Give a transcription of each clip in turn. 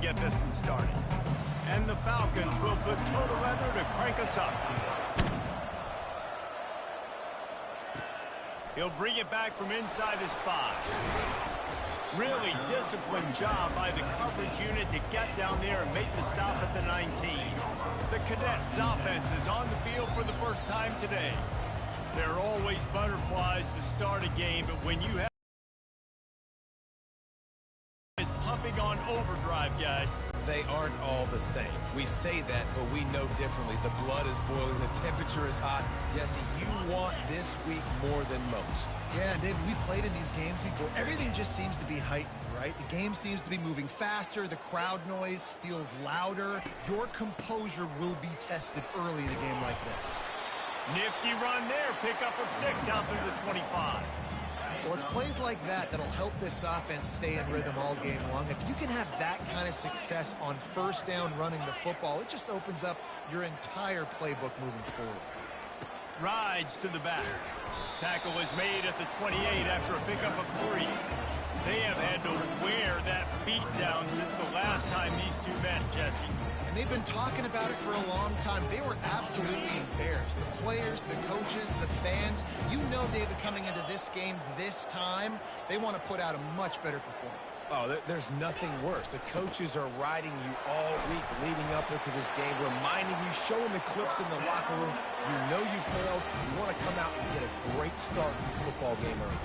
get this one started. And the Falcons will put total weather to crank us up. He'll bring it back from inside his 5. Really disciplined job by the coverage unit to get down there and make the stop at the 19. The Cadets offense is on the field for the first time today. There are always butterflies to start a game, but when you have is pumping on overdrive, guys. They aren't all the same. We say that, but we know differently. The blood is boiling, the temperature is hot. Jesse, you want this week more than most. Yeah, David, we played in these games before. Everything just seems to be heightened, right? The game seems to be moving faster. The crowd noise feels louder. Your composure will be tested early in a game like this. Nifty run there. Pickup of 6 out through the 25. Well, it's plays like that that'll help this offense stay in rhythm all game long. If you can have that kind of success on first down running the football, it just opens up your entire playbook moving forward. Rides to the back. Tackle is made at the 28 after a pickup of 3. They have had to wear that beat down since the last time these two met, Jesse. And they've been talking about it for a long time. They were absolutely embarrassed. The players, the coaches, the fans. You know, David, coming into this game this time, they want to put out a much better performance. Oh, there's nothing worse. The coaches are riding you all week leading up into this game, reminding you, showing the clips in the locker room. You know you failed. You want to come out and get a great start in this football game early.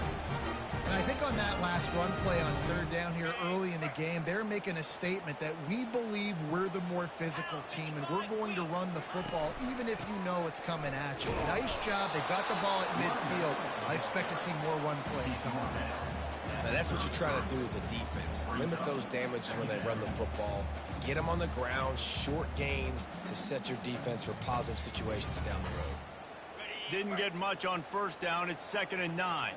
And I think on that last run play on third down here early in the game, they're making a statement that we believe we're the more physical team and we're going to run the football even if you know it's coming at you. Nice job. They've got the ball at midfield. I expect to see more run plays coming up. Now that's what you're trying to do as a defense. Limit those damages when they run the football. Get them on the ground, short gains to set your defense for positive situations down the road. Didn't get much on first down. It's 2nd and 9.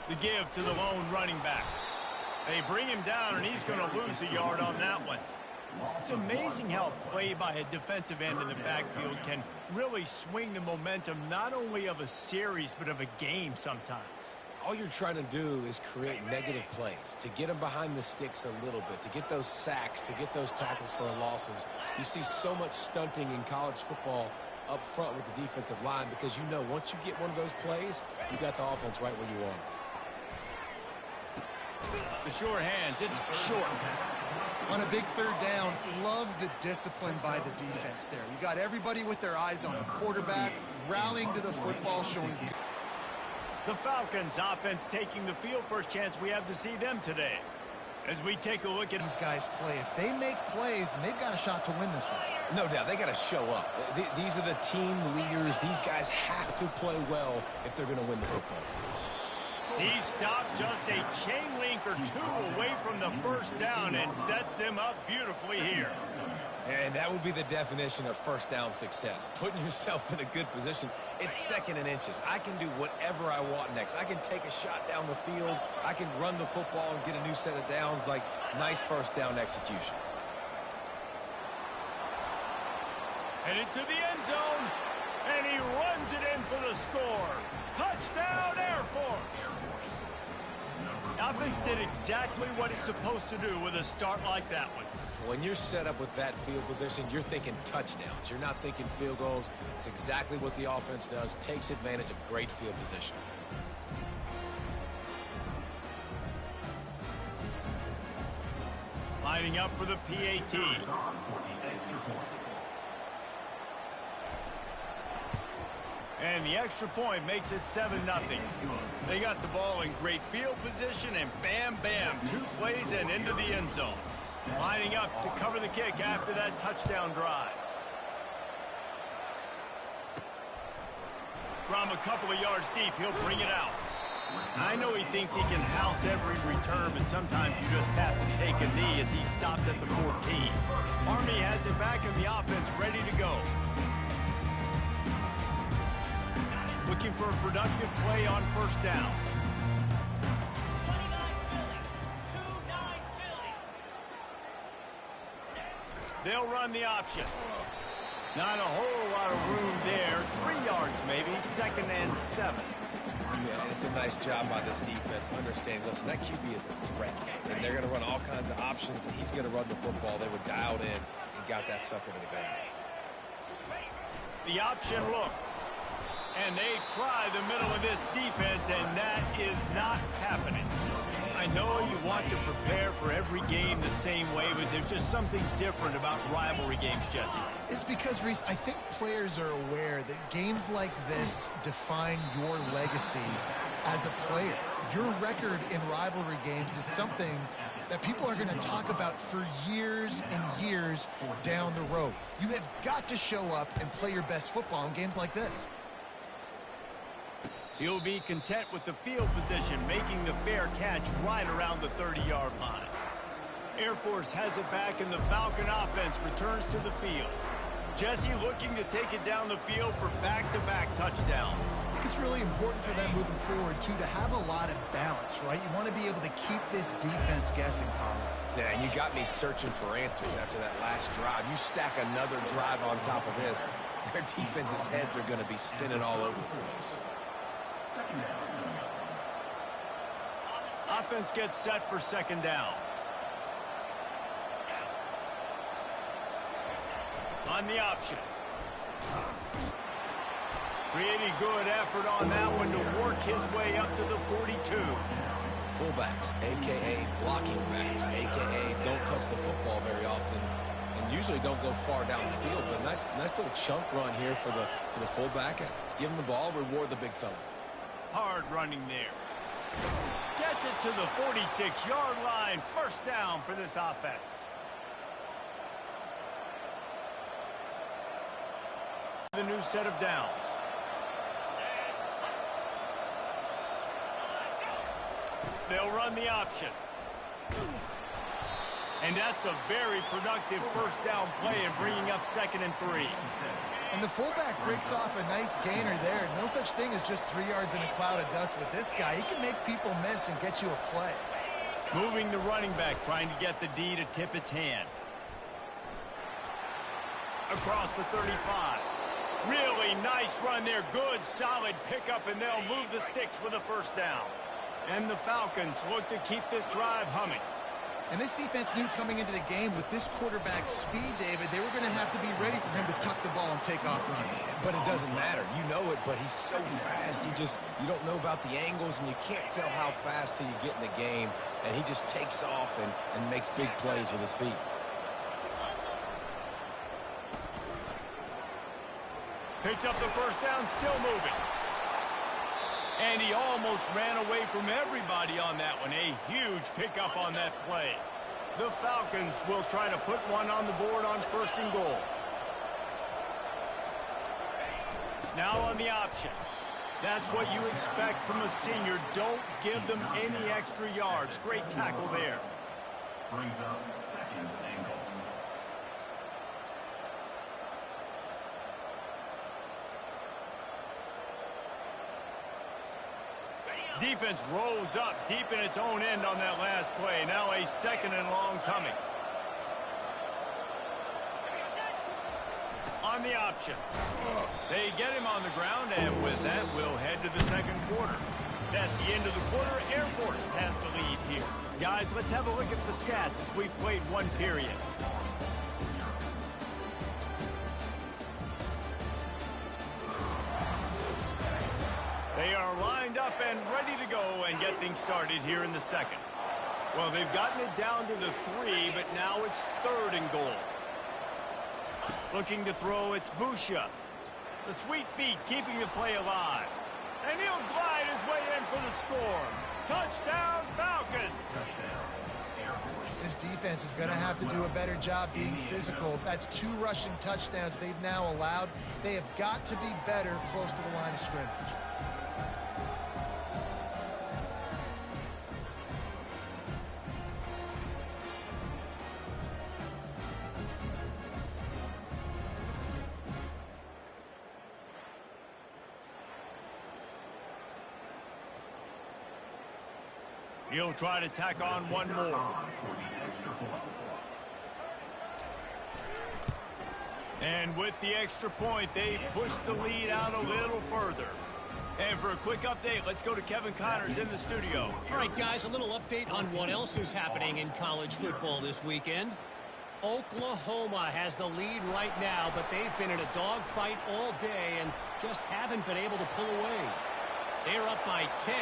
The give to the lone running back. They bring him down, and he's going to lose a yard on that one. It's amazing how play by a defensive end in the backfield can really swing the momentum not only of a series but of a game sometimes. All you're trying to do is create negative plays, to get them behind the sticks a little bit, to get those sacks, to get those tackles for losses. You see so much stunting in college football up front with the defensive line because you know once you get one of those plays, you got the offense right where you want it. The sure hands, it's short. On a big third down, love the discipline by the defense there. You got everybody with their eyes on the quarterback, rallying to the football, showing. The Falcons offense taking the field. First chance we have to see them today. As we take a look at these guys play, if they make plays, then they've got a shot to win this one. No doubt, they got to show up. These are the team leaders. These guys have to play well if they're going to win the football. He stopped just a chain link or 2 away from the first down and sets them up beautifully here. And that would be the definition of first down success, putting yourself in a good position. It's 2nd and inches. I can do whatever I want next. I can take a shot down the field. I can run the football and get a new set of downs. Like, nice first down execution. Headed to the end zone, and he runs it in for the score. Touchdown, Air Force! Offense did exactly what it's supposed to do with a start like that one. When you're set up with that field position, you're thinking touchdowns. You're not thinking field goals. It's exactly what the offense does. Takes advantage of great field position. Lining up for the PAT. And the extra point makes it 7-0. They got the ball in great field position, and bam, bam, 2 plays and into the end zone. Lining up to cover the kick after that touchdown drive. From a couple of yards deep, he'll bring it out. I know he thinks he can house every return, but sometimes you just have to take a knee as he stopped at the 14. Army has it back in the offense, ready to go. Looking for a productive play on first down. They'll run the option. Not a whole lot of room there. 3 yards maybe, 2nd and 7. Yeah, and it's a nice job by this defense understanding, listen, that QB is a threat, and they're going to run all kinds of options, and he's going to run the football. They were dialed in and got that sucker to the ground. The option look. And they try the middle of this defense, and that is not happening. I know you want to prepare for every game the same way, but there's just something different about rivalry games, Jesse. It's because, Reese, I think players are aware that games like this define your legacy as a player. Your record in rivalry games is something that people are going to talk about for years and years down the road. You have got to show up and play your best football in games like this. He'll be content with the field position, making the fair catch right around the 30-yard line. Air Force has it back, and the Falcon offense returns to the field. Jesse looking to take it down the field for back-to-back touchdowns. I think it's really important for them moving forward, too, to have a lot of balance, right? You want to be able to keep this defense guessing, Colin. Yeah, and you got me searching for answers after that last drive. You stack another drive on top of this, their defense's heads are going to be spinning all over the place. Offense gets set for 2nd down. On the option. Pretty good effort on that one to work his way up to the 42. Fullbacks, a.k.a. blocking backs, a.k.a. don't touch the football very often and usually don't go far down the field. But nice little chunk run here for the fullback. Give him the ball, reward the big fella. Hard running there. Gets it to the 46-yard line. 1st down for this offense. The new set of downs. They'll run the option. And that's a very productive 1st down play and bringing up 2nd and 3. And the fullback breaks off a nice gainer there. No such thing as just 3 yards in a cloud of dust with this guy. He can make people miss and get you a play. Moving the running back, trying to get the D to tip its hand. Across the 35. Really nice run there. Good, solid pickup, and they'll move the sticks with a 1st down. And the Falcons look to keep this drive humming. And this defense knew coming into the game with this quarterback's speed, David, they were going to have to be ready for him to tuck the ball and take off running. But it doesn't matter. You know it, but he's so fast. You don't know about the angles, and you can't tell how fast till you get in the game. And he just takes off and makes big plays with his feet. Picks up the 1st down, still moving. And he almost ran away from everybody on that one. A huge pickup on that play. The Falcons will try to put one on the board on 1st and goal. Now on the option. That's what you expect from a senior. Don't give them any extra yards. Great tackle there. Brings up 2nd and goal. Defense rolls up deep in its own end on that last play. Now a 2nd and long coming. On the option. They get him on the ground, and with that, we'll head to the 2nd quarter. That's the end of the quarter. Air Force has the lead here. Guys, let's have a look at the stats as we've played 1 period. They are lined up and ready to go and get things started here in the 2nd. Well, they've gotten it down to the 3, but now it's 3rd and goal. Looking to throw, it's Busha. The sweet feet keeping the play alive. And he'll glide his way in for the score. Touchdown, Falcons! This defense is going to have to do a better job being physical. That's 2 rushing touchdowns they've now allowed. They have got to be better close to the line of scrimmage. He'll try to tack on one more. And with the extra point, they push the lead out a little further. And for a quick update, let's go to Kevin Connors in the studio. All right, guys, a little update on what else is happening in college football this weekend. Oklahoma has the lead right now, but they've been in a dogfight all day and just haven't been able to pull away. They're up by 10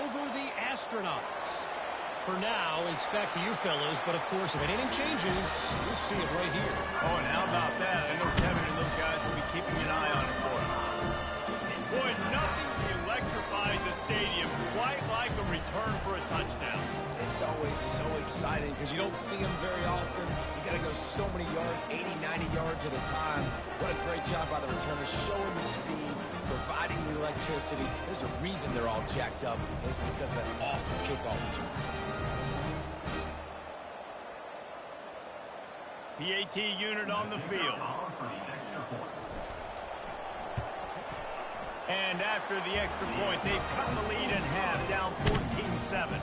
over the Astronauts. For now, it's back to you fellas, but of course, if anything changes, you'll see it right here. Oh, and how about that? I know Kevin and those guys will be keeping an eye on it for us. Boy, nothing electrifies a stadium quite like a return for a touchdown. It's always so exciting because you don't see them very often. You got to go so many yards, 80, 90 yards at a time. What a great job by the returners, showing the speed, providing the electricity. There's a reason they're all jacked up, and it's because of that awesome kickoff return. PAT unit on the field. And after the extra point, they've cut the lead in half, down 14-7.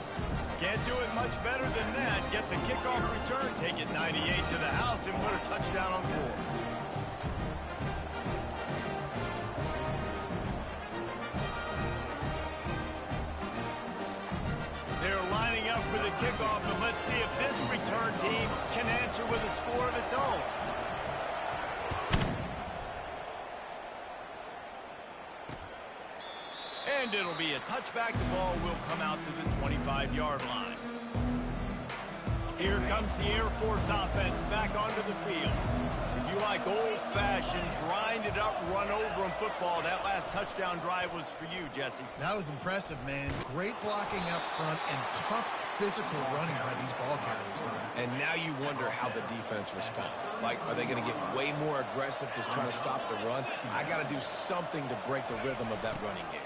Can't do it much better than that. Get the kickoff return, take it 98 to the house, and put a touchdown on the board. They're lining up for the kickoff, and let's see if this return team can answer with a score of its own. And it'll be a touchback. The ball will come out to the 25-yard line. Here comes the Air Force offense back onto the field. If you like old-fashioned, grind-it-up, run-over-'em football, that last touchdown drive was for you, Jesse. That was impressive, man. Great blocking up front and tough physical running by these ball carriers. And now you wonder how the defense responds. Like, are they going to get way more aggressive just trying to stop the run? I got to do something to break the rhythm of that running game.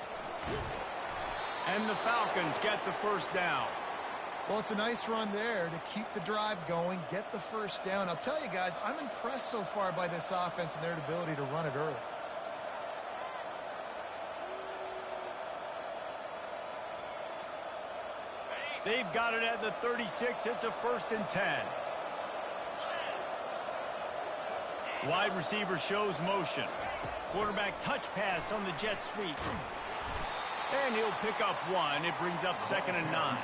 And the Falcons get the first down. Well, it's a nice run there to keep the drive going, get the first down. I'll tell you guys, I'm impressed so far by this offense and their ability to run it early. They've got it at the 36. It's a 1st and 10. Wide receiver shows motion. Quarterback touch pass on the jet sweep. And he'll pick up one. It brings up 2nd and 9.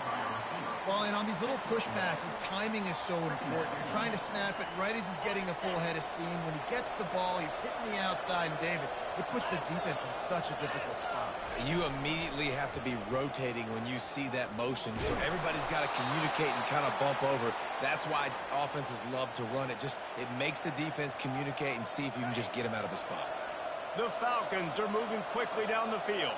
Well, and on these little push passes, timing is so important. You're trying to snap it right as he's getting a full head of steam. When he gets the ball, he's hitting the outside, and David, it puts the defense in such a difficult spot. You immediately have to be rotating when you see that motion, so everybody's got to communicate and kind of bump over. That's why offenses love to run it. It makes the defense communicate and see if you can just get him out of the spot. The Falcons are moving quickly down the field.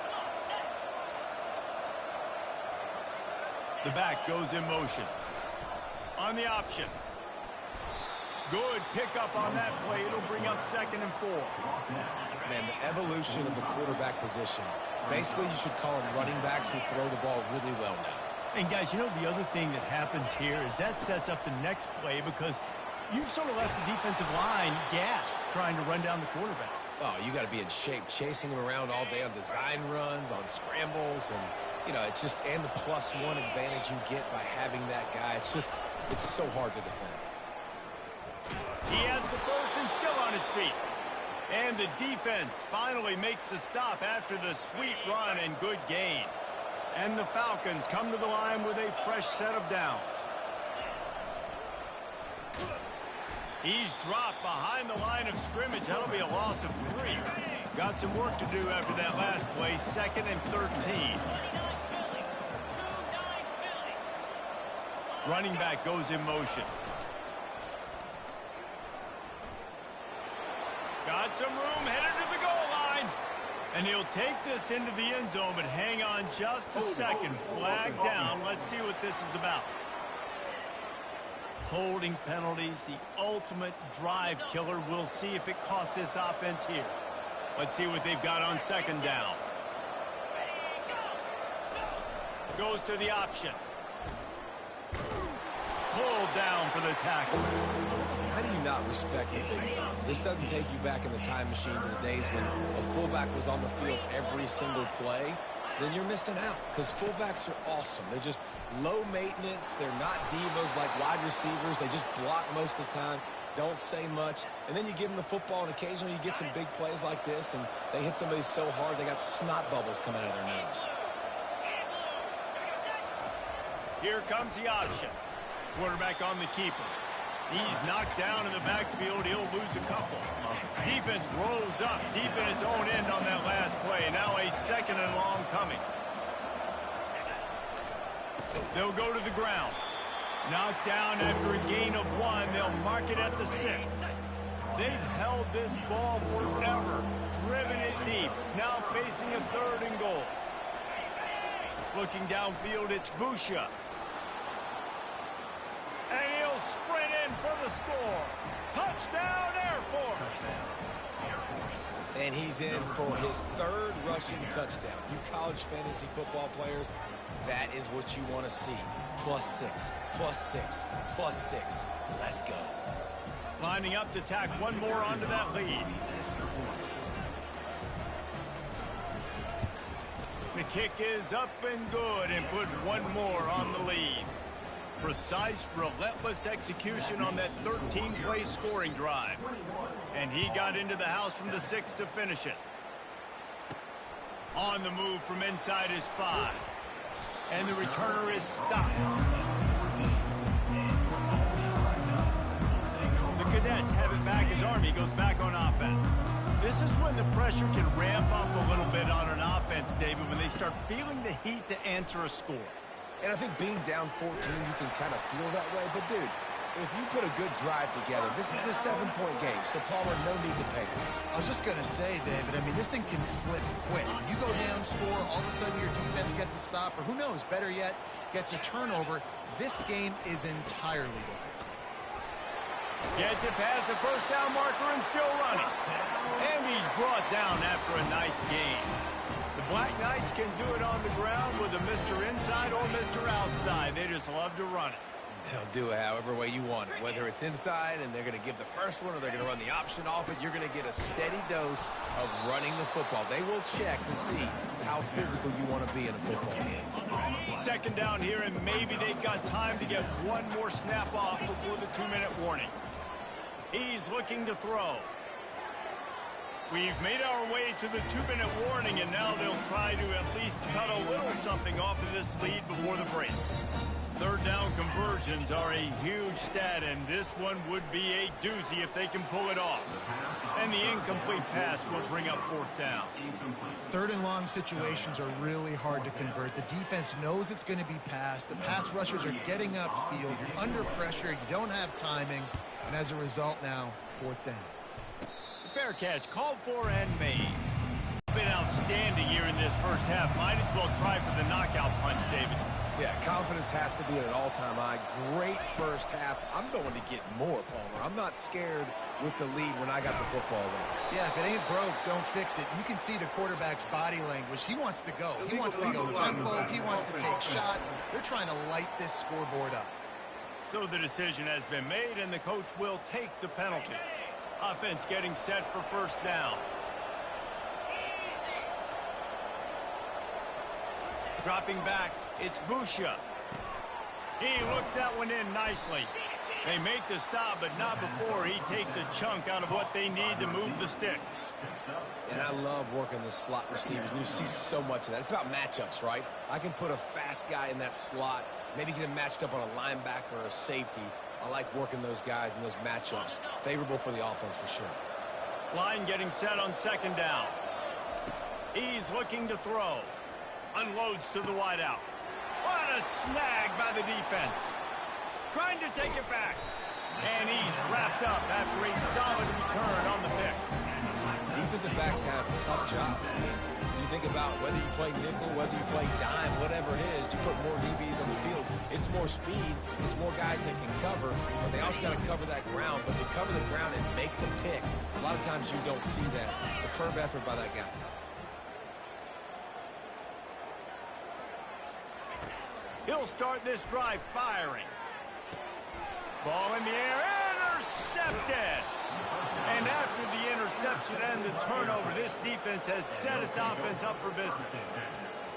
The back goes in motion. On the option. Good pickup on that play. It'll bring up 2nd and 4. Man, the evolution of the quarterback position. Basically, you should call them running backs who throw the ball really well now. And, guys, you know the other thing that happens here is that sets up the next play because you've sort of left the defensive line gassed trying to run down the quarterback. Oh, you got to be in shape, chasing him around all day on design runs, on scrambles, and, you know, it's just, and the +1 advantage you get by having that guy. It's so hard to defend. He has the first and still on his feet. And the defense finally makes the stop after the sweet run and good gain. And the Falcons come to the line with a fresh set of downs. He's dropped behind the line of scrimmage. That'll be a loss of 3. Got some work to do after that last play. 2nd and 13. Running back goes in motion. Got some room, headed to the goal line. And he'll take this into the end zone, but hang on just a second. Flag down. Let's see what this is about. Holding penalties, the ultimate drive killer. We'll see if it costs this offense here. Let's see what they've got on 2nd down. Goes to the option. Pulled down for the tackle. How do you not respect the big fellas? This doesn't take you back in the time machine to the days when a fullback was on the field every single play. Then you're missing out because fullbacks are awesome. They're just low maintenance. They're not divas like wide receivers. They just block most of the time. don't say much, and then you give them the football, and occasionally you get some big plays like this, and they hit somebody so hard they got snot bubbles coming out of their nose. Here comes the option. Quarterback on the keeper. He's knocked down in the backfield. He'll lose a couple. Defense rolls up deep in its own end on that last play. Now a 2nd and long coming. They'll go to the ground. Knocked down after a gain of 1. They'll mark it at the 6. They've held this ball forever, driven it deep. Now facing a 3rd and goal. Looking downfield, it's Busha. And he'll sprint in for the score. Touchdown, Air Force. And he's in for his 3rd rushing touchdown. You college fantasy football players, that is what you want to see. +6, +6, +6. Let's go. Lining up to tack one more onto that lead. The kick is up and good and put one more on the lead. Precise, relentless execution on that 13-play scoring drive. And he got into the house from the 6 to finish it. On the move from inside his 5. And the returner is stopped. The Cadets have it back as Army goes back on offense. This is when the pressure can ramp up a little bit on an offense, David, when they start feeling the heat to answer a score. And I think being down 14, you can kind of feel that way. But, dude, if you put a good drive together, this is a 7-point game. So, Palmer, no need to pay. I was just going to say, David, I mean, this thing can flip quick. You go down, score, all of a sudden your defense gets a stop, or who knows, better yet, gets a turnover. This game is entirely different. Gets it past the first down marker and still running. And he's brought down after a nice game. The Black Knights can do it on the ground with a Mr. Inside or Mr. Outside. They just love to run it. They'll do it however way you want it. Whether it's inside and they're going to give the first one or they're going to run the option off it, you're going to get a steady dose of running the football. They will check to see how physical you want to be in a football game. 2nd down here, and maybe they've got time to get one more snap off before the 2-minute warning. He's looking to throw. We've made our way to the 2-minute warning, and now they'll try to at least cut a little something off of this lead before the break. 3rd down conversions are a huge stat, and this one would be a doozy if they can pull it off. And the incomplete pass will bring up 4th down. 3rd and long situations are really hard to convert. The defense knows it's going to be passed. The pass rushers are getting upfield. You're under pressure. You don't have timing. And as a result now, 4th down. Fair catch, called for and made. Been outstanding here in this first half. Might as well try for the knockout punch, David. Yeah, confidence has to be at an all-time high. Great first half. I'm going to get more, Palmer. I'm not scared with the lead when I got the football there. Yeah, if it ain't broke, don't fix it. You can see the quarterback's body language. He wants to go. He wants to go tempo. He wants to take shots. They're trying to light this scoreboard up. So the decision has been made, and the coach will take the penalty. Offense getting set for 1st down. Dropping back, it's Busha. He looks that one in nicely. They make the stop, but not before he takes a chunk out of what they need to move the sticks. And I love working the slot receivers, and you see so much of that. It's about matchups, right? I can put a fast guy in that slot, maybe get him matched up on a linebacker or a safety. I like working those guys in those matchups. Favorable for the offense for sure. Line getting set on 2nd down. He's looking to throw. Unloads to the wideout. What a snag by the defense. Trying to take it back. And he's wrapped up after a solid return on the pick. Defensive backs have tough jobs. I mean, you think about whether you play nickel, whether you play dime, whatever it is, you put more DBs on the field. It's more speed. It's more guys that can cover, but they also got to cover that ground. But to cover the ground and make the pick, a lot of times you don't see that. Superb effort by that guy. He'll start this drive firing. Ball in the air, intercepted. And after the interception and the turnover, this defense has set its offense up for business.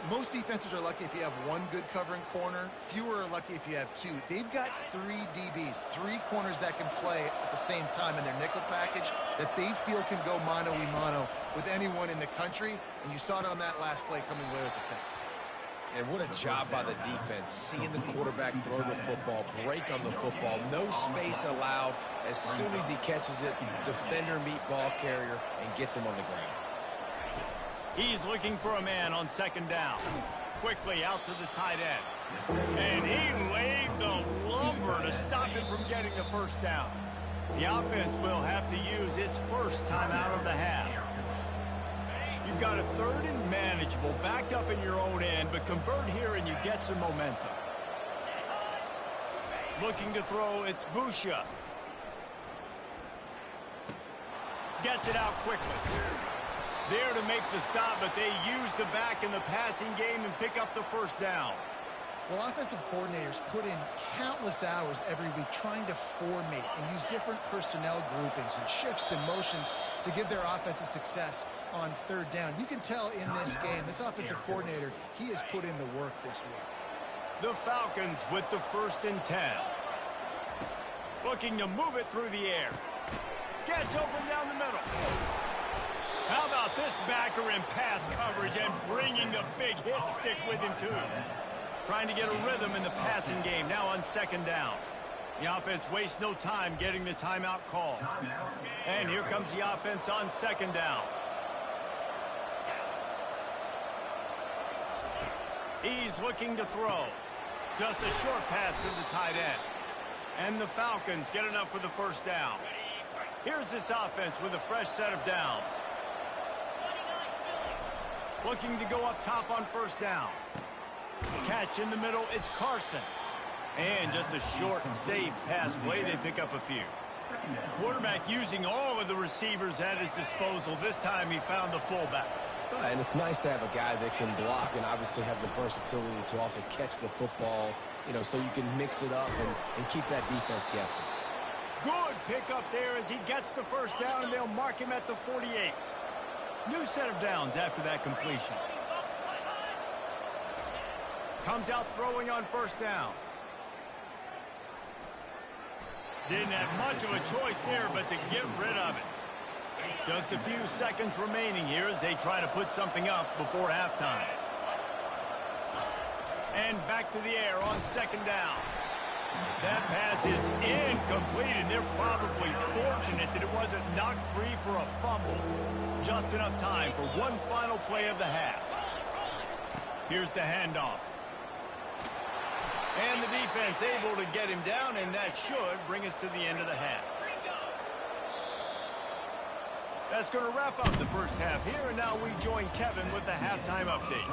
Most defenses are lucky if you have one good covering corner. Fewer are lucky if you have two. They've got 3 DBs, 3 corners that can play at the same time in their nickel package that they feel can go mano-a-mano with anyone in the country. And you saw it on that last play coming away with the pick. And what a job by the defense, seeing the quarterback throw the football, break on the football, no space allowed. As soon as he catches it, defender meet ball carrier and gets him on the ground. He's looking for a man on second down. Quickly out to the tight end. And he laid the lumber to stop him from getting the first down. The offense will have to use its first timeout of the half. You've got a 3rd and manageable, backed up in your own end, but convert here and you get some momentum. Looking to throw, it's Busha. Gets it out quickly. There to make the stop, but they use the back in the passing game and pick up the first down. Well, offensive coordinators put in countless hours every week trying to formate and use different personnel groupings and shifts and motions to give their offensive success on 3rd down. You can tell in this game, this offensive coordinator, he has put in the work this week. The Falcons with the 1st and 10. Looking to move it through the air. Gets open down the middle. How about this backer in pass coverage and bringing the big hit stick with him too. Trying to get a rhythm in the passing game now on 2nd down. The offense wastes no time getting the timeout call. And here comes the offense on 2nd down. He's looking to throw. Just a short pass to the tight end. And the Falcons get enough for the first down. Here's this offense with a fresh set of downs. Looking to go up top on 1st down. Catch in the middle, it's Carson. And just a short, safe pass play, they pick up a few. The quarterback using all of the receivers at his disposal. This time he found the fullback. And it's nice to have a guy that can block and obviously have the versatility to also catch the football, you know, so you can mix it up and keep that defense guessing. Good pickup there as he gets the first down, and they'll mark him at the 48. New set of downs after that completion. Comes out throwing on 1st down. Didn't have much of a choice there, but to get rid of it. Just a few seconds remaining here as they try to put something up before halftime. And back to the air on 2nd down. That pass is incomplete, and they're probably fortunate that it wasn't knocked free for a fumble. Just enough time for one final play of the half. Here's the handoff. And the defense able to get him down, and that should bring us to the end of the half. That's going to wrap up the first half here, and now we join Kevin with the halftime update.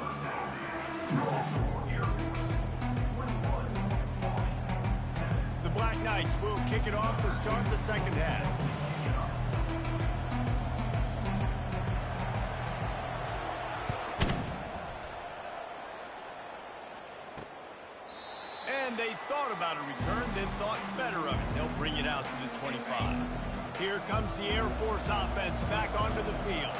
The Black Knights will kick it off to start the 2nd half. And they thought about a return, then thought better of it. They'll bring it out to the 25. Here comes the Air Force offense back onto the field.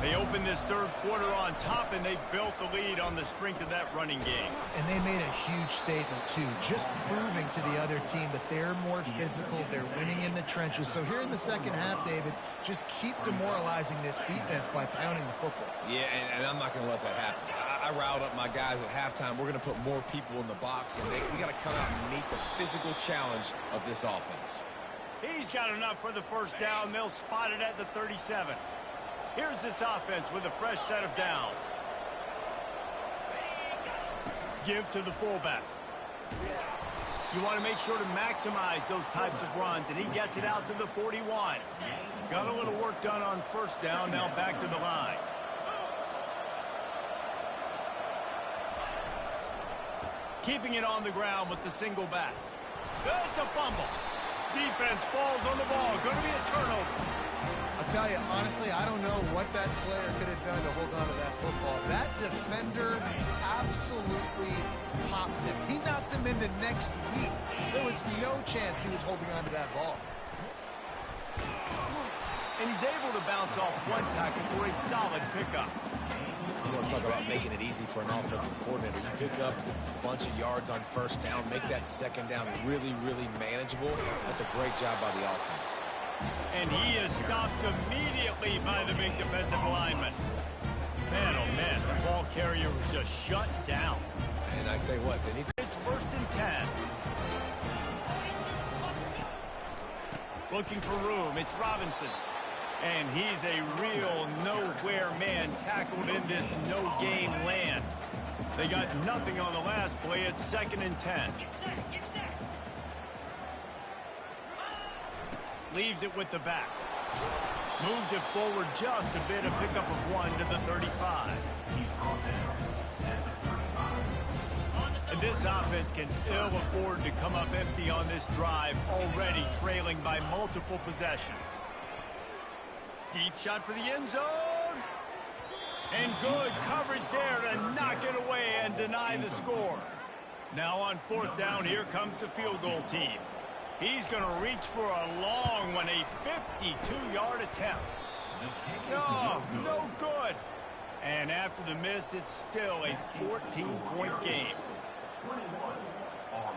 They open this 3rd quarter on top, and they've built the lead on the strength of that running game. And they made a huge statement, too, just proving to the other team that they're more physical, they're winning in the trenches. So here in the 2nd half, David, just keep demoralizing this defense by pounding the football. Yeah, and I'm not going to let that happen. I riled up my guys at halftime. We're going to put more people in the box, and we got to come out and meet the physical challenge of this offense. He's got enough for the first down. They'll spot it at the 37. Here's this offense with a fresh set of downs. Give to the fullback. You want to make sure to maximize those types of runs, and he gets it out to the 41. Got a little work done on 1st down, now back to the line. Keeping it on the ground with the single back. It's a fumble. Defense falls on the ball. Going to be a turnover. I'll tell you, honestly, I don't know what that player could have done to hold on to that football. That defender absolutely popped him. He knocked him into next week. There was no chance he was holding on to that ball. And he's able to bounce off one tackle for a solid pickup. You want to talk about making it easy for an offensive coordinator. You pick up a bunch of yards on first down, make that second down really, really manageable. That's a great job by the offense. And he is stopped immediately by the big defensive lineman. Man, oh man, the ball carrier was just shut down. And I tell you what, they need to... It's 1st and 10. Looking for room, it's Robinson. And he's a real nowhere man tackled in this no-game land. They got nothing on the last play. It's 2nd and 10. Leaves it with the back. Moves it forward just a bit, a pickup of 1 to the 35. And this offense can ill afford to come up empty on this drive, already trailing by multiple possessions. Deep shot for the end zone. And good coverage there to knock it away and deny the score. Now on 4th down, here comes the field goal team. He's going to reach for a long one, a 52-yard attempt. No good. And after the miss, it's still a 14-point game. 21 on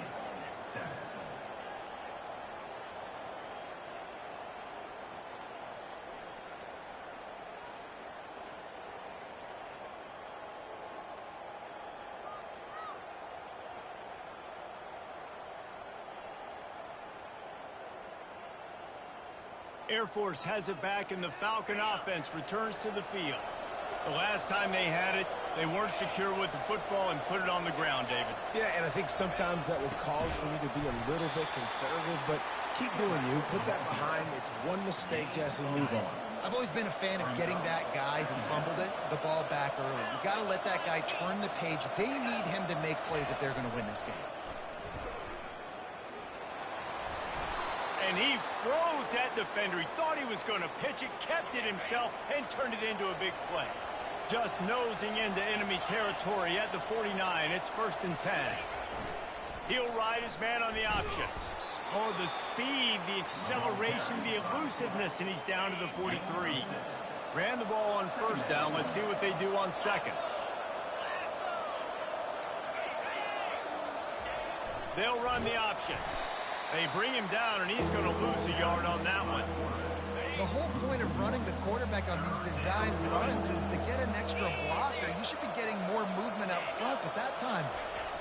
7. Air Force has it back, and the Falcon offense returns to the field. The last time they had it, they weren't secure with the football and put it on the ground, David. Yeah, and I think sometimes that will cause for you to be a little bit conservative, but keep doing you. Put that behind. It's one mistake, Jesse. Move on. I've always been a fan of getting that guy who fumbled it, the ball back early. You got to let that guy turn the page. They need him to make plays if they're going to win this game. And he froze that defender. He thought he was going to pitch it, kept it himself, and turned it into a big play. Just nosing into enemy territory at the 49. It's 1st and 10. He'll ride his man on the option. Oh, the speed, the acceleration, the elusiveness, and he's down to the 43. Ran the ball on 1st down. Let's see what they do on 2nd. They'll run the option. They bring him down, and he's going to lose a yard on that one. The whole point of running the quarterback on these design runs is to get an extra blocker. You should be getting more movement up front, but that time,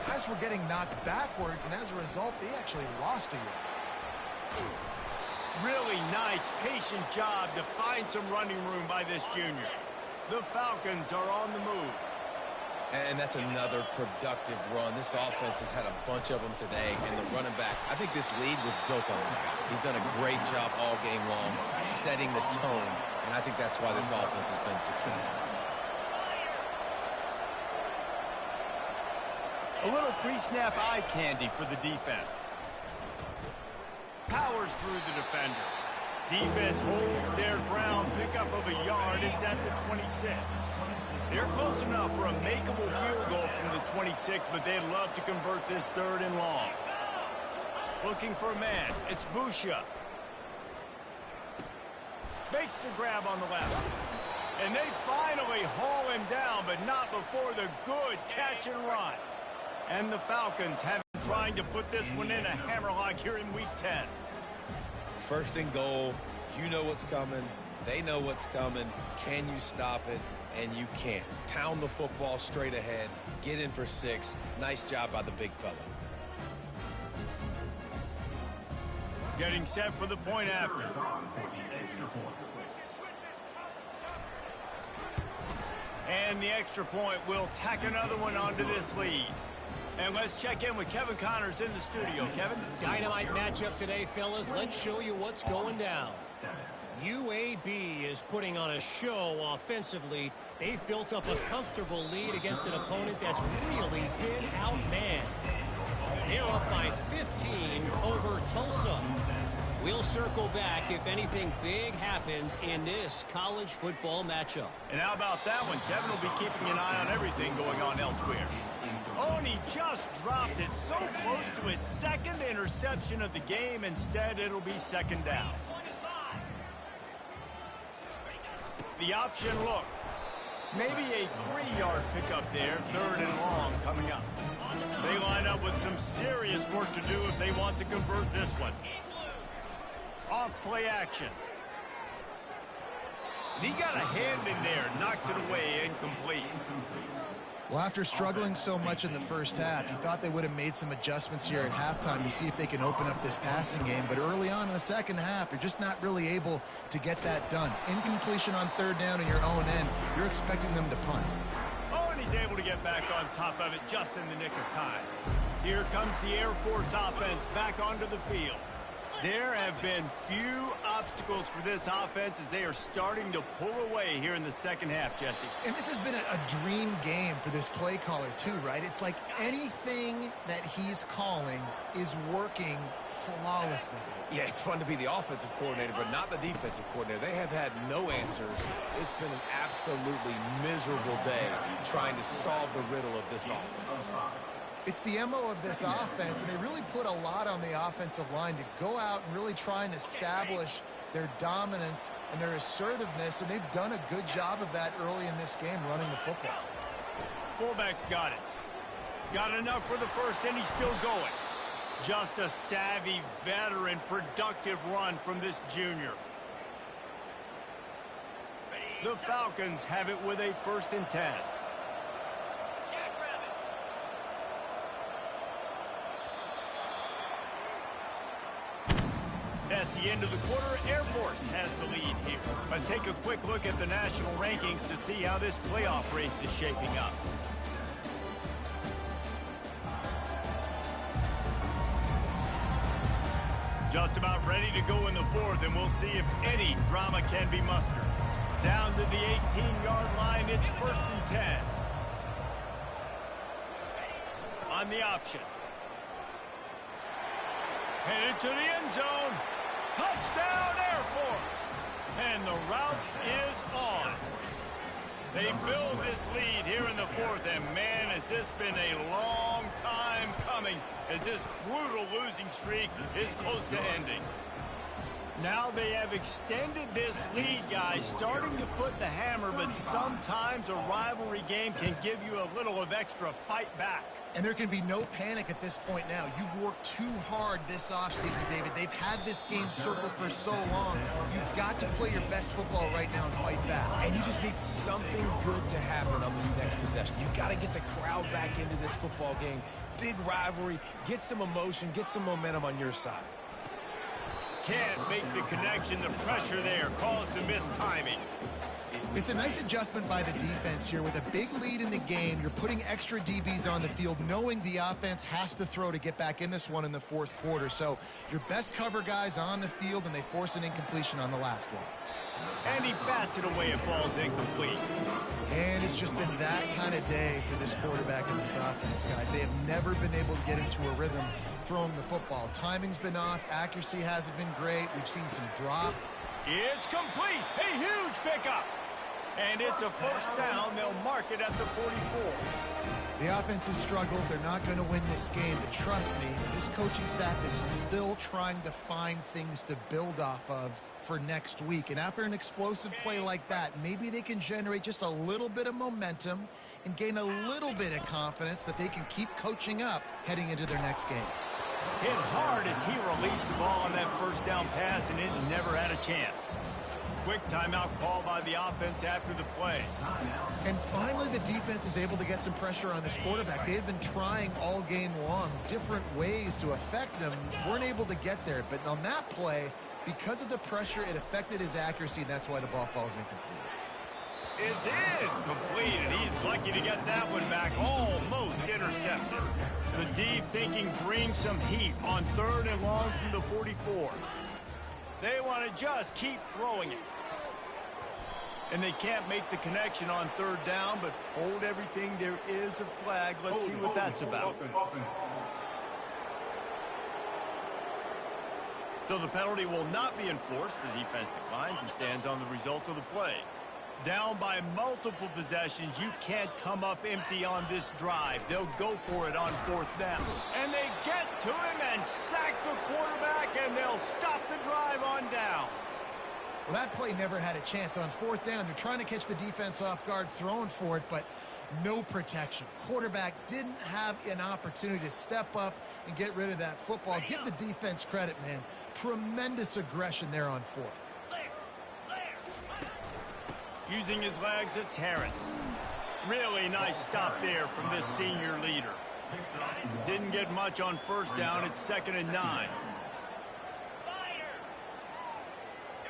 guys were getting knocked backwards, and as a result, they actually lost a yard. Really nice, patient job to find some running room by this junior. The Falcons are on the move. And that's another productive run. This offense has had a bunch of them today, and the running back, I think this lead was built on this guy. He's done a great job all game long setting the tone, and I think that's why this offense has been successful. A little pre-snap eye candy for the defense. Powers through the defender. Defense holds their ground, pickup of a yard. It's at the 26. They're close enough for a makeable field goal from the 26, but they'd love to convert this 3rd and long. Looking for a man. It's Busha. Makes the grab on the left. And they finally haul him down, but not before the good catch and run. And the Falcons have been trying to put this one in a hammerlock here in Week 10. 1st and goal. You know what's coming. They know what's coming. Can you stop it? And you can't. Pound the football straight ahead. Get in for 6. Nice job by the big fella. Getting set for the point after. And the extra point will tack another one onto this lead. And let's check in with Kevin Connors in the studio. Kevin? Dynamite matchup today, fellas. Let's show you what's going down. UAB is putting on a show offensively. They've built up a comfortable lead against an opponent that's really been outmanned. They're up by 15 over Tulsa. We'll circle back if anything big happens in this college football matchup. And how about that one? Kevin will be keeping an eye on everything going on elsewhere. Oh, and he just dropped it so close to his 2nd interception of the game. Instead, it'll be 2nd down. The option look. Maybe a 3-yard pickup there, 3rd and long coming up. They line up with some serious work to do if they want to convert this one. Off play action. And he got a hand in there, knocks it away, incomplete. Well, after struggling so much in the first half, you thought they would have made some adjustments here at halftime to see if they can open up this passing game. But early on in the second half, you're just not really able to get that done. Incompletion on 3rd down in your own end, you're expecting them to punt. Oh, and he's able to get back on top of it just in the nick of time. Here comes the Air Force offense back onto the field. There have been few obstacles for this offense as they are starting to pull away here in the second half, Jesse. And this has been a dream game for this play caller too, right? It's like anything that he's calling is working flawlessly. Yeah, it's fun to be the offensive coordinator, but not the defensive coordinator. They have had no answers. It's been an absolutely miserable day trying to solve the riddle of this offense. It's the MO of this offense, and they really put a lot on the offensive line to go out and really try and establish their dominance and their assertiveness, and they've done a good job of that early in this game running the football. Fullback's got it. Got enough for the first, and he's still going. Just a savvy, veteran, productive run from this junior. The Falcons have it with a 1st and 10. That's the end of the quarter. Air Force has the lead here. Let's take a quick look at the national rankings to see how this playoff race is shaping up. Just about ready to go in the 4th, and we'll see if any drama can be mustered. Down to the 18-yard line, it's 1st and 10. On the option. Headed to the end zone. Touchdown, Air Force! And the route is on. They build this lead here in the 4th, and man, has this been a long time coming as this brutal losing streak is close to ending. Now they have extended this lead, guys, starting to put the hammer, but sometimes a rivalry game can give you a little of extra fight back. And there can be no panic at this point now. You've worked too hard this offseason, David. They've had this game circled for so long. You've got to play your best football right now and fight back. And you just need something good to happen on this next possession. You got to get the crowd back into this football game. Big rivalry. Get some emotion. Get some momentum on your side. Can't make the connection. The pressure there caused the missed timing. It's a nice adjustment by the defense here. With a big lead in the game, you're putting extra DBs on the field, knowing the offense has to throw to get back in this one in the 4th quarter. So your best cover guys on the field, and they force an incompletion on the last one. And he bats it away. It falls incomplete. And it's just been that kind of day for this quarterback and this offense, guys. They have never been able to get into a rhythm throwing the football. Timing's been off. Accuracy hasn't been great. We've seen some drop. It's complete. A huge pickup. And it's a 1st down. They'll mark it at the 44. The offense has struggled. They're not going to win this game. But trust me, this coaching staff is still trying to find things to build off of for next week. And after an explosive play like that, maybe they can generate just a little bit of momentum and gain a little bit of confidence that they can keep coaching up heading into their next game. Hit hard as he released the ball on that 1st down pass, and it never had a chance. Quick timeout call by the offense after the play. And finally, the defense is able to get some pressure on this quarterback. They had been trying all game long different ways to affect him. Weren't able to get there. But on that play, because of the pressure, it affected his accuracy, and that's why the ball falls incomplete. It's incomplete, and he's lucky to get that one back. Almost intercepted. The D thinking bring some heat on 3rd and long from the 44. They want to just keep throwing it. And they can't make the connection on 3rd down, but hold everything. There is a flag. Let's see what that's about. So the penalty will not be enforced. The defense declines and stands on the result of the play. Down by multiple possessions, you can't come up empty on this drive. They'll go for it on 4th down. And they get to him and sack the quarterback, and they'll stop the drive on downs. Well, that play never had a chance. On fourth down, they're trying to catch the defense off guard, throwing for it, but no protection. Quarterback didn't have an opportunity to step up and get rid of that football. Give the defense credit, man. Tremendous aggression there on fourth. Using his legs, it's Harris. Really nice stop there from this senior leader. Didn't get much on first down. It's 2nd and 9.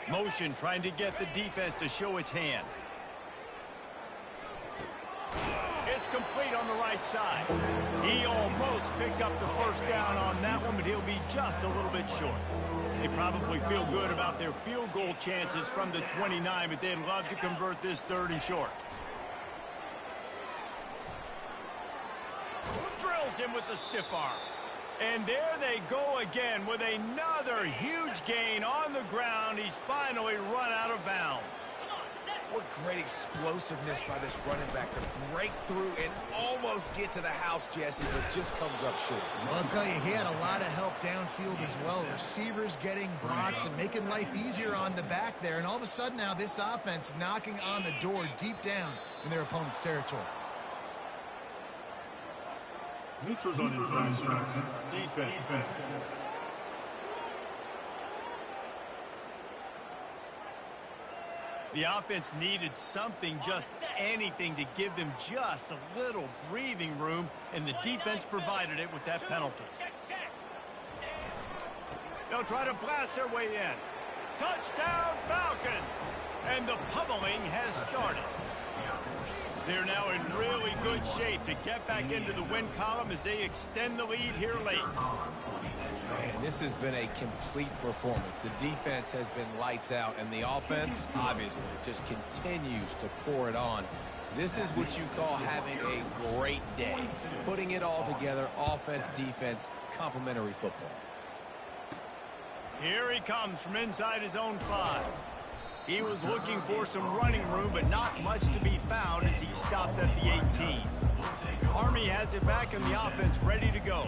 Motion trying to get the defense to show its hand. It's complete on the right side. He almost picked up the first down on that one, but he'll be just a little bit short. They probably feel good about their field goal chances from the 29, but they'd love to convert this 3rd and short. Drills him with the stiff arm. And there they go again with another huge gain on the ground. He's finally run out of bounds. What great explosiveness by this running back to break through and almost get to the house, Jesse, but just comes up short. Well, I'll tell you, he had a lot of help downfield as well. Receivers getting blocks and making life easier on the back there. And all of a sudden now this offense knocking on the door deep down in their opponent's territory. Neutral zone infraction. Defense. The offense needed something, just anything, to give them just a little breathing room, and the defense provided it with that penalty. They'll try to blast their way in. Touchdown, Falcons! And the pummeling has started. They're now in really good shape to get back into the win column as they extend the lead here late. Man, this has been a complete performance. The defense has been lights out, and the offense, obviously, just continues to pour it on. This is what you call having a great day. Putting it all together, offense, defense, complementary football. Here he comes from inside his own 5. He was looking for some running room, but not much to be found as he stopped at the 18. Army has it back in the offense, ready to go.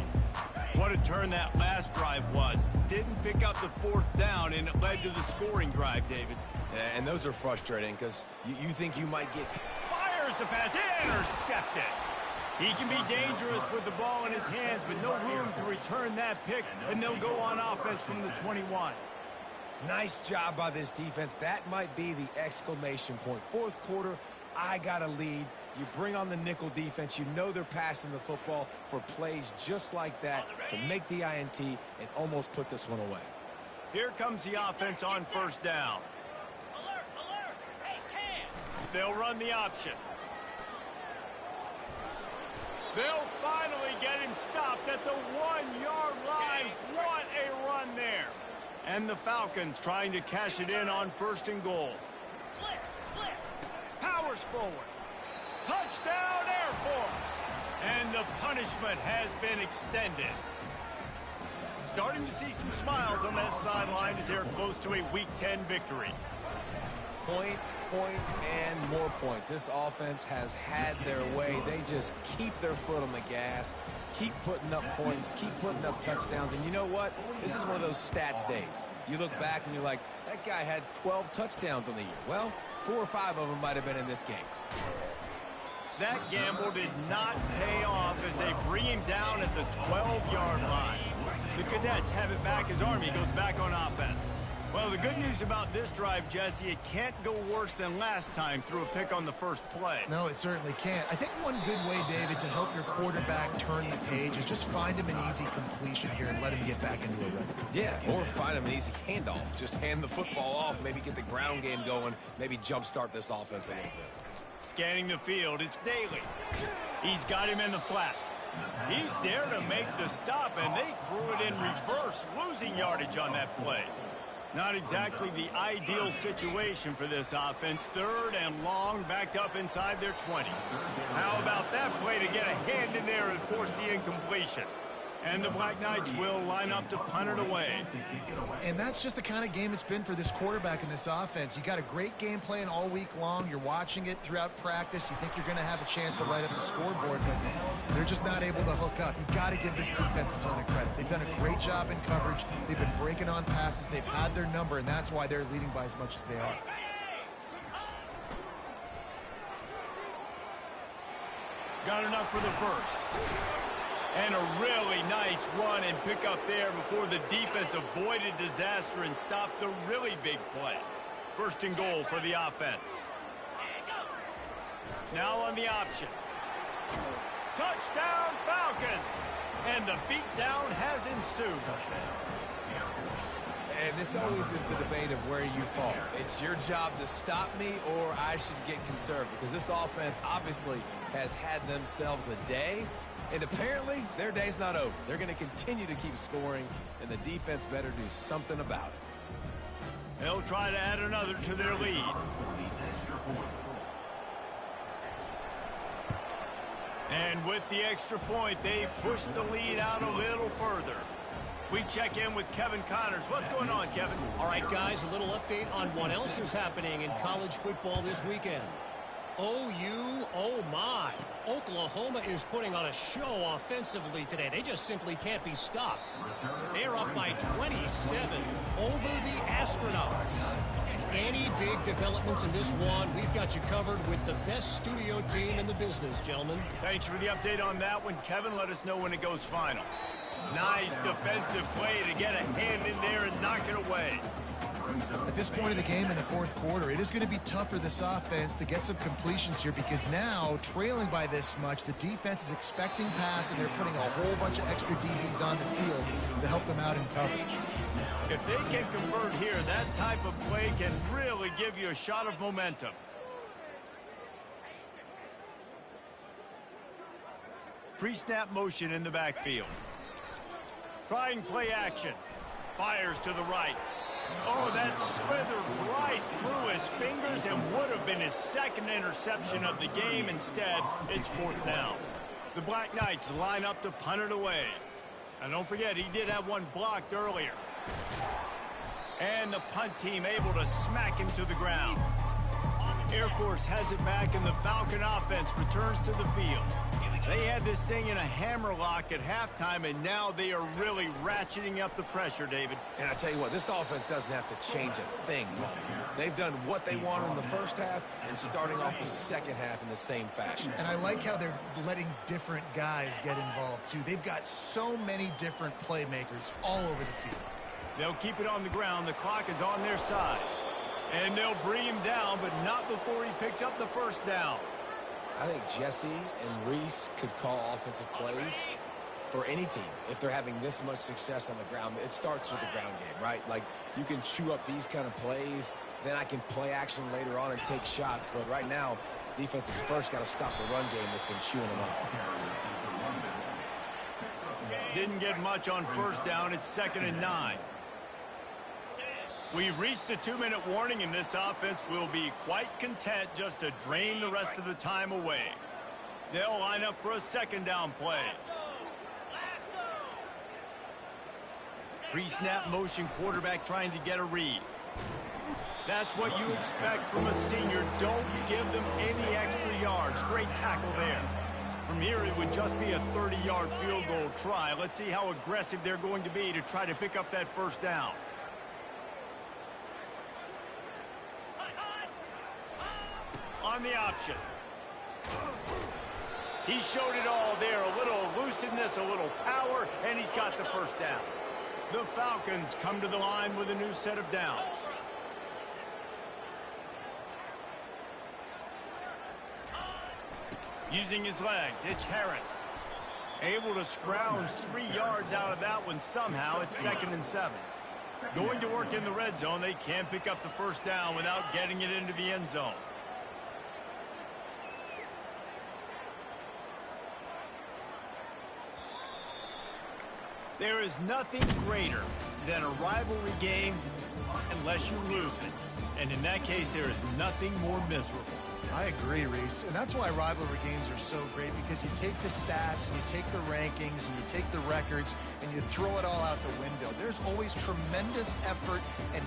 What a turn that last drive was. Didn't pick up the 4th down, and it led to the scoring drive, David. Yeah, and those are frustrating because you think you might get... Fires the pass, intercepted. He can be dangerous with the ball in his hands, but no room to return that pick, and they'll go on offense from the 21. Nice job by this defense. That might be the exclamation point. 4th quarter, I got a lead. You bring on the nickel defense. You know they're passing the football for plays just like that to make the INT and almost put this one away. Here comes the offense on 1st down. They'll run the option. They'll finally get him stopped at the 1-yard line. What a run there. And the Falcons trying to cash it in on 1st and goal. Powers forward. Touchdown, Air Force. And the punishment has been extended. Starting to see some smiles on that sideline as they're close to a Week 10 victory. Points, and more points. This offense has had their way. They just keep their foot on the gas, keep putting up points, keep putting up touchdowns. And you know what? This is one of those stats days. You look back and you're like, that guy had 12 touchdowns on the year. Well, 4 or 5 of them might have been in this game. That gamble did not pay off as they bring him down at the 12-yard line. The Cadets have it back as Army goes back on offense. Well, the good news about this drive, Jesse, it can't go worse than last time through a pick on the first play. No, it certainly can't. I think one good way, David, to help your quarterback turn the page is just find him an easy completion here and let him get back into a rhythm. Yeah, or find him an easy handoff. Just hand the football off, maybe get the ground game going, maybe jumpstart this offense a little bit. Scanning the field, it's Daly. He's got him in the flat. He's there to make the stop, and they threw it in reverse, losing yardage on that play. Not exactly the ideal situation for this offense. 3rd and long, backed up inside their 20. How about that play to get a hand in there and force the incompletion? And the Black Knights will line up to punt it away. And that's just the kind of game it's been for this quarterback in this offense. You got a great game plan all week long. You're watching it throughout practice. You think you're going to have a chance to light up the scoreboard, but they're just not able to hook up. You got to give this defense a ton of credit. They've done a great job in coverage. They've been breaking on passes. They've had their number, and that's why they're leading by as much as they are. Got enough for the first. And a really nice run and pick up there before the defense avoided disaster and stopped the really big play. First and goal for the offense. Now on the option. Touchdown Falcons! And the beatdown has ensued. And this always is the debate of where you fall. It's your job to stop me or I should get conservative, because this offense obviously has had themselves a day. And apparently, their day's not over. They're going to continue to keep scoring, and the defense better do something about it. They'll try to add another to their lead. And with the extra point, they push the lead out a little further. We check in with Kevin Connors. What's going on, Kevin? All right, guys, a little update on what else is happening in college football this weekend. OU, oh my. Oklahoma is putting on a show offensively today. They just simply can't be stopped. They're up by 27 over the Astronauts. Any big developments in this one, we've got you covered with the best studio team in the business, gentlemen. Thanks for the update on that one, Kevin. Let us know when it goes final. Nice defensive play to get a hand in there and knock it away. At this point in the game in the fourth quarter, it is going to be tough for this offense to get some completions here, because now, trailing by this much, the defense is expecting pass, and they're putting a whole bunch of extra DBs on the field to help them out in coverage. If they can convert here, that type of play can really give you a shot of momentum. Pre-snap motion in the backfield. Trying play action. Fires to the right. Oh, that slithered right through his fingers and would have been his second interception of the game. Instead, it's fourth down. The Black Knights line up to punt it away. And don't forget, he did have one blocked earlier. And the punt team able to smack him to the ground. Air Force has it back, and the Falcon offense returns to the field. They had this thing in a hammerlock at halftime, and now they are really ratcheting up the pressure, David. And I tell you what, this offense doesn't have to change a thing, Paul. They've done what they wanted in the first half and starting off the second half in the same fashion. And I like how they're letting different guys get involved, too. They've got so many different playmakers all over the field. They'll keep it on the ground. The clock is on their side. And they'll bring him down, but not before he picks up the first down. I think Jesse and Reese could call offensive plays for any team if they're having this much success on the ground. It starts with the ground game, right? Like, you can chew up these kind of plays, then I can play action later on and take shots. But right now, defense has first got to stop the run game that's been chewing them up. Didn't get much on first down. It's 2nd and 9. We've reached the 2-minute warning, and this offense will be quite content just to drain the rest of the time away. They'll line up for a second down play. Pre-snap motion, quarterback trying to get a read. That's what you expect from a senior. Don't give them any extra yards. Great tackle there. From here, it would just be a 30-yard field goal try. Let's see how aggressive they're going to be to try to pick up that first down. On the option. He showed it all there. A little elusiveness, a little power, and he's got the first down. The Falcons come to the line with a new set of downs. Using his legs, it's Harris. Able to scrounge 3 yards out of that one somehow. It's 2nd and 7. Going to work in the red zone. They can't pick up the first down without getting it into the end zone. There is nothing greater than a rivalry game unless you lose it. And in that case, there is nothing more miserable. I agree, Reese. And that's why rivalry games are so great, because you take the stats and you take the rankings and you take the records and you throw it all out the window. There's always tremendous effort and